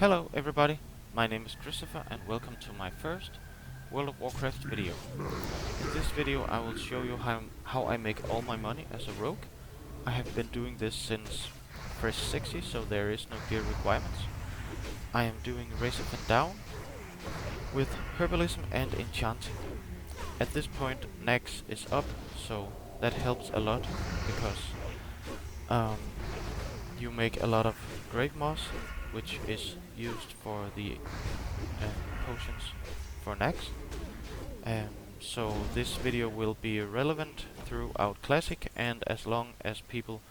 Hello everybody, my name is Christopher and welcome to my first World of Warcraft video. In this video I will show you how I make all my money as a rogue. I have been doing this since fresh 60, so there is no gear requirements. I am doing Race Up and Down with herbalism and enchanting. At this point Naxx is up, so that helps a lot because you make a lot of grave moss, which is used for the potions for Naxx. So this video will be relevant throughout Classic and as long as people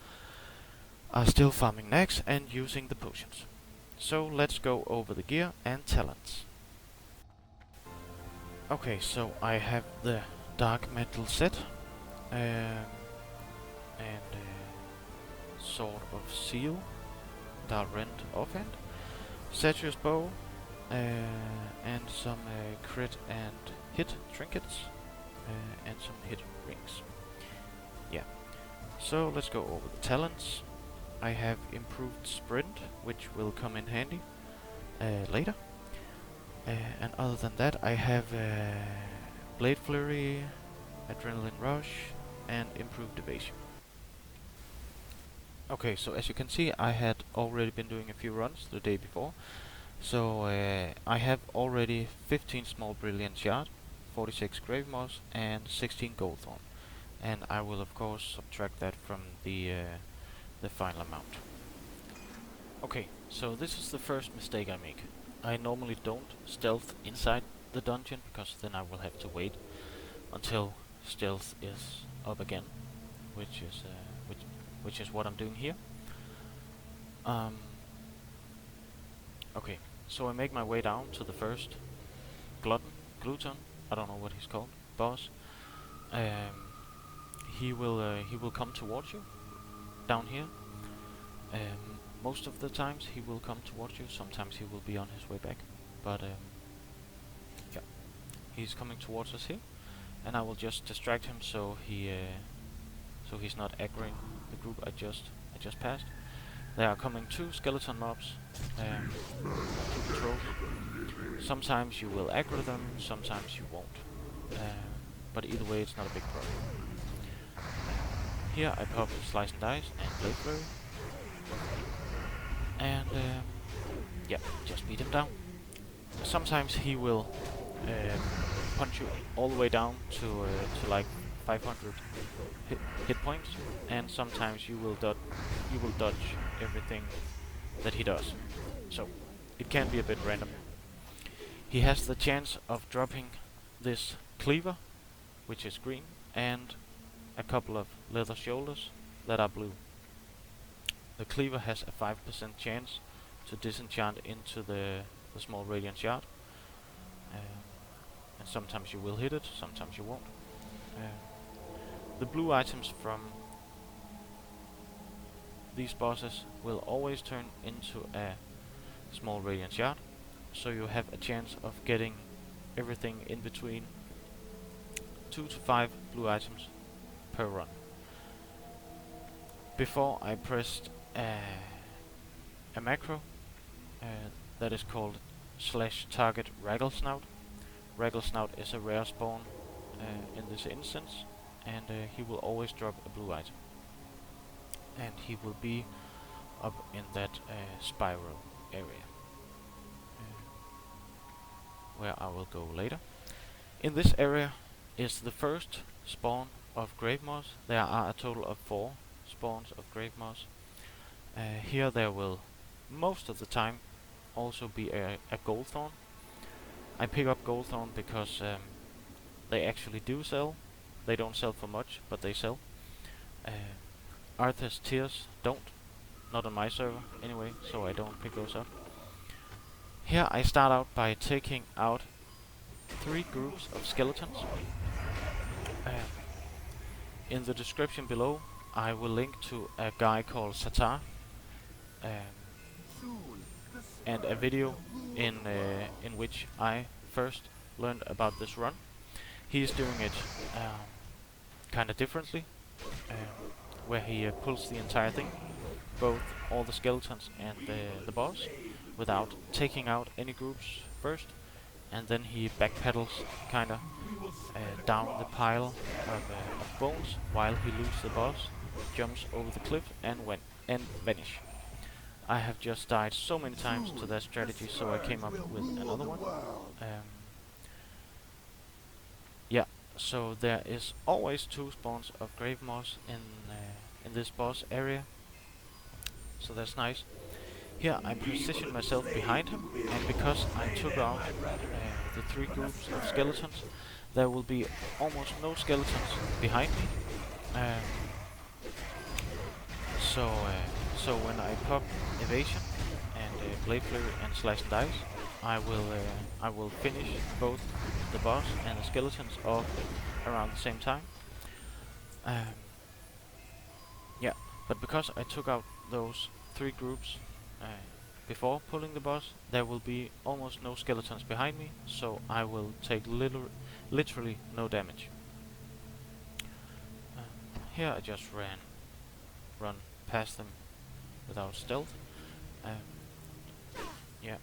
are still farming Naxx and using the potions. So let's go over the gear and talents. Okay, so I have the dark metal set and Sword of Seal, Rend offhand, Satyr's bow, and some crit and hit trinkets, and some hit rings. Yeah. So let's go over the talents. I have improved sprint, which will come in handy later. And other than that, I have blade flurry, adrenaline rush, and improved evasion. Okay, so as you can see, I had already been doing a few runs the day before. So I have already 15 small brilliant shard, 46 grave moss, and 16 goldfarm. And I will of course subtract that from the final amount. Okay, so this is the first mistake I make. I normally don't stealth inside the dungeon because then I will have to wait until stealth is up again, which is what I'm doing here. Okay, so I make my way down to the first glutton. I don't know what he's called. Boss. He will come towards you down here. Most of the times he will come towards you. Sometimes he will be on his way back. But yeah, he's coming towards us here, and I will just distract him so he's not aggroing the group I just passed. There are coming 2 skeleton mobs to patrol. Sometimes you will aggro them, sometimes you won't. But either way, it's not a big problem. Here I pop Slice and Dice and Blade Flurry. And yeah, just beat him down. Sometimes he will punch you all the way down to like 500 hit points, and sometimes you will dodge everything that he does. So it can be a bit random. He has the chance of dropping this cleaver, which is green, and a couple of leather shoulders that are blue. The cleaver has a 5% chance to disenchant into the small radiant shard, and sometimes you will hit it, sometimes you won't. The blue items from these bosses will always turn into a small radiant shard, so you have a chance of getting everything in between 2 to 5 blue items per run. Before I pressed a macro that is called /target Ragglesnout. Ragglesnout is a rare spawn in this instance, and he will always drop a blue item, and he will be up in that spiral area where I will go later. In this area is the first spawn of grave moss. There are a total of 4 spawns of grave moss. Here there will most of the time also be a goldthorn. I pick up goldthorn because they actually do sell. They don't sell for much, but they sell. Arthur's Tears don't. Not on my server anyway, so I don't pick those up. Here I start out by taking out 3 groups of skeletons. In the description below I will link to a guy called Satar and a video in which I first learned about this run. He is doing it kinda differently, where he pulls the entire thing, both all the skeletons and the boss, without taking out any groups first, and then he backpedals kinda down the pile of bones while he loots the boss, jumps over the cliff and vanish. I have just died so many times to that strategy, so I came up with another one. Yeah, so there is always 2 spawns of grave moss in this boss area, so that's nice. Here I position myself behind him, and because I took out the 3 groups of skeletons, there will be almost no skeletons behind me. Um, so when I pop evasion and blade flurry and slash and dice, I will finish both the boss and the skeletons off around the same time. Yeah, but because I took out those 3 groups before pulling the boss, there will be almost no skeletons behind me, so I will take literally no damage. Here I just run past them without stealth. Yeah,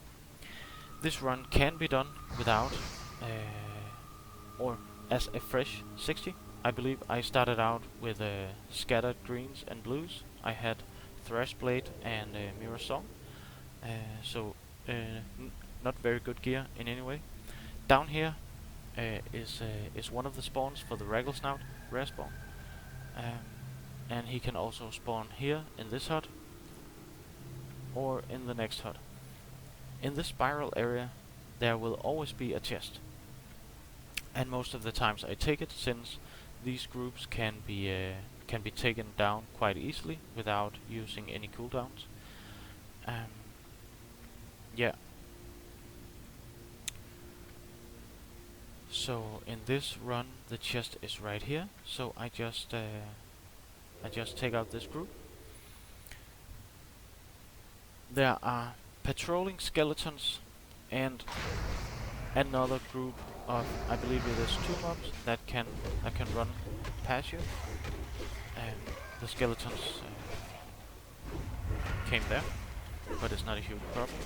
this run can be done without or as a fresh 60. I believe I started out with scattered greens and blues. I had Trashblade and Mirah song, so not very good gear in any way. Down here is one of the spawns for the Ragglesnout rare spawn, and he can also spawn here in this hut or in the next hut. In this spiral area there will always be a chest, and most of the times I take it, since these groups can be taken down quite easily without using any cooldowns. Yeah. So in this run the chest is right here, so I just take out this group. There are patrolling skeletons and another group of, I believe it is 2 mobs that can run past you. The skeletons came there, but it's not a huge problem.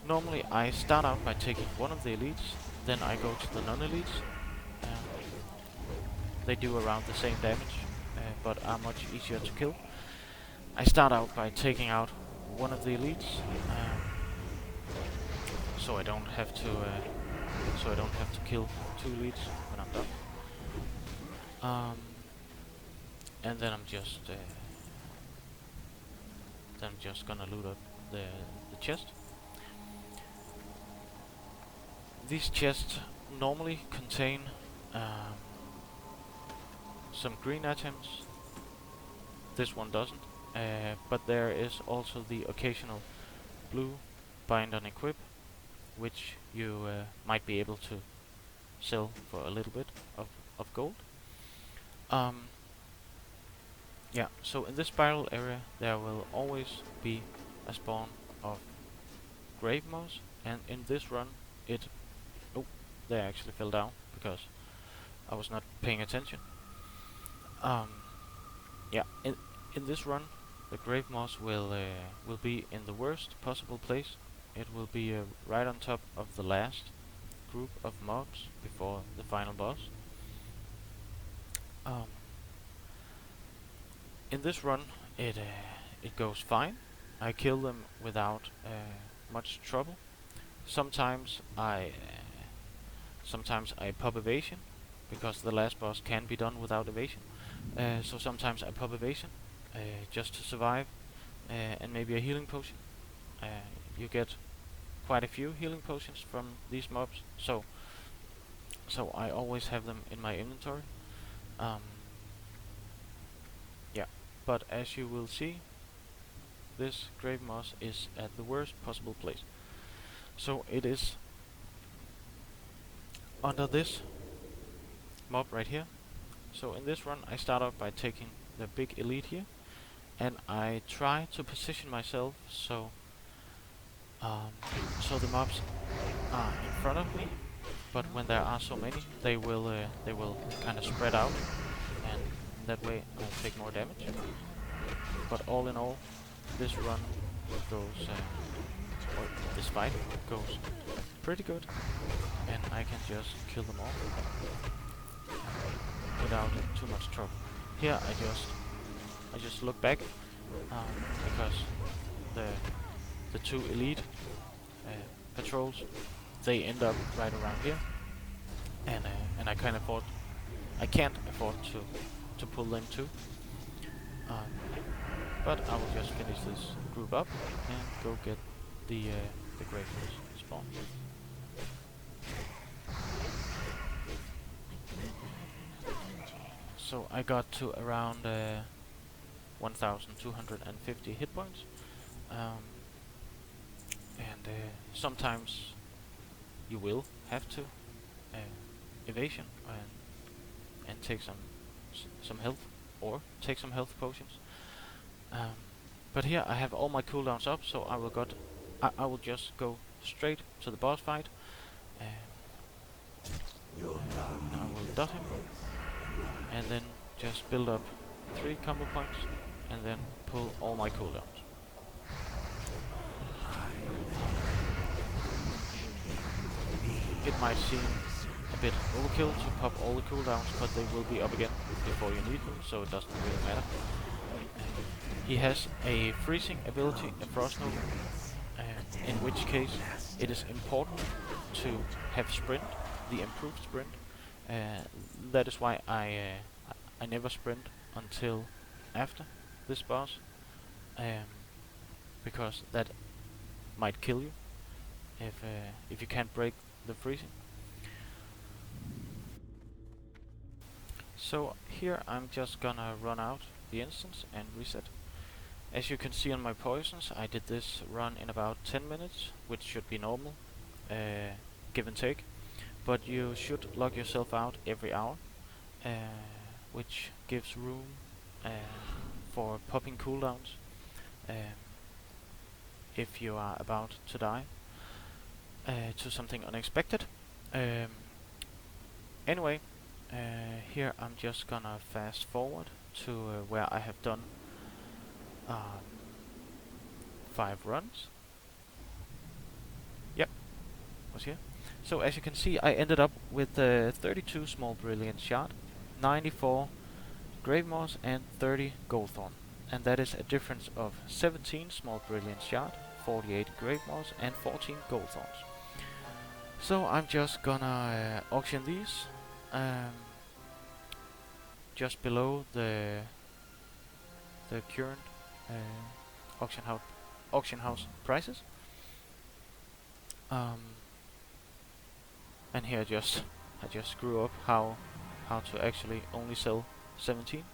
Normally I start out by taking one of the elites, then I go to the non-elites. They do around the same damage, but are much easier to kill. I start out by taking out one of the elites, so I don't have to kill 2 elites when I'm done. And then I'm just gonna loot up the chest. These chests normally contain some green items. This one doesn't, but there is also the occasional blue bind on equip, which you might be able to sell for a little bit of gold. Yeah, so in this spiral area there will always be a spawn of grave moss, and in this run they actually fell down because I was not paying attention. Yeah, in this run the grave moss will be in the worst possible place. It will be right on top of the last group of mobs before the final boss. In this run it goes fine. I kill them without much trouble. Sometimes I pop evasion, because the last boss can be done without evasion. So sometimes I pop evasion just to survive, and maybe a healing potion. You get quite a few healing potions from these mobs, so I always have them in my inventory. Yeah, but as you will see, this grave moss is at the worst possible place. So it is under this mob right here. So in this run I start out by taking the big elite here, and I try to position myself so the mobs are in front of me, but when there are so many they will kind of spread out, and that way I'll take more damage. But all in all, this run goes fight goes pretty good, and I can just kill them all without too much trouble. Here I just look back because the two elite patrols, they end up right around here, and I can't afford to pull them too. But I will just finish this group up and go get the Grey Force spawn. So I got to around 1,250 hit points, and sometimes you will have to evasion and take some health, or take some health potions. But here I have all my cooldowns up, so I will just go straight to the boss fight. I will dot him, and then just build up 3 combo points, and then pull all my cooldowns. It might seem a bit overkill to pop all the cooldowns, but they will be up again before you need them, so it doesn't really matter. He has a freezing ability, a frost nova, in which case it is important to have sprint, the improved sprint. That is why I never sprint until after this boss, because that might kill you if you can't break the freezing. So here I'm just gonna run out the instance and reset. As you can see on my poisons, I did this run in about 10 minutes, which should be normal, give and take. But you should log yourself out every hour, which gives room for popping cooldowns if you are about to die to something unexpected. Anyway, here I'm just gonna fast forward to where I have done 5 runs. Yep, was here. So as you can see, I ended up with 32 small brilliant shard, 94 grave moss, and 30 goldfarm, and that is a difference of 17 small brilliant shard, 48 grave moss, and 14 goldfarms. So I'm just gonna auction these just below the current auction house prices. And here I just screw up how to actually only sell 17.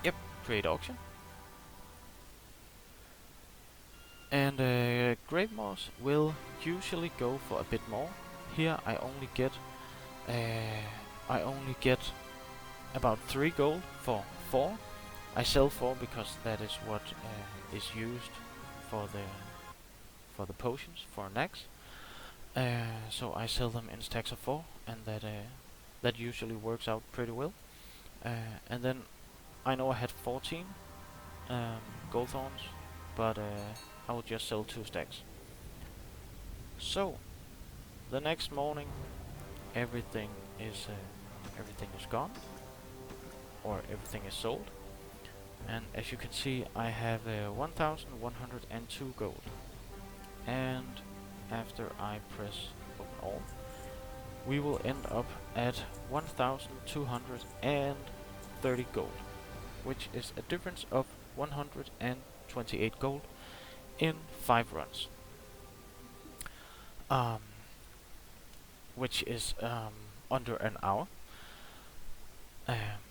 Yep, create auction. And grave moss will usually go for a bit more. Here I only get about 3 gold for 4. I sell 4 because that is what is used for the potions for Naxx. So I sell them in stacks of 4, and that usually works out pretty well. And then I know I had 14 gold thorns, but I will just sell 2 stacks. So the next morning, everything is gone, or everything is sold. And as you can see, I have 1,102 gold. And after I press open all, we will end up at 1,230 gold, which is a difference of 128 gold in 5 runs. Which is under an hour.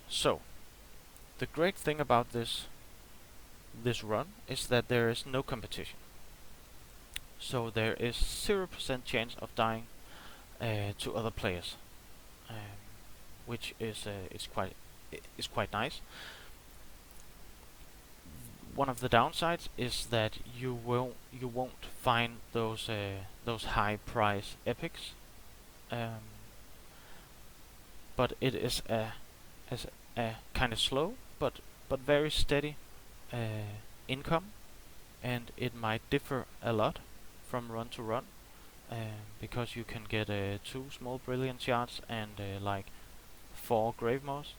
So the great thing about this run is that there is no competition. So there is 0% chance of dying to other players, which is quite nice. One of the downsides is that you won't find those high price epics, but it is a kind of slow but very steady income and it might differ a lot from run to run, because you can get 2 small brilliant shards and like 4 grave moss,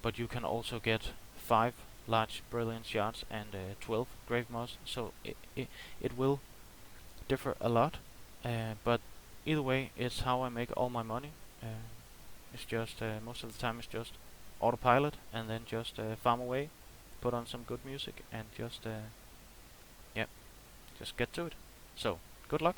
but you can also get 5 large brilliant shards and 12 grave moss, so it will differ a lot, but either way it's how I make all my money. It's just most of the time it's just autopilot and then just farm away, put on some good music and just yeah, just get to it. So good luck.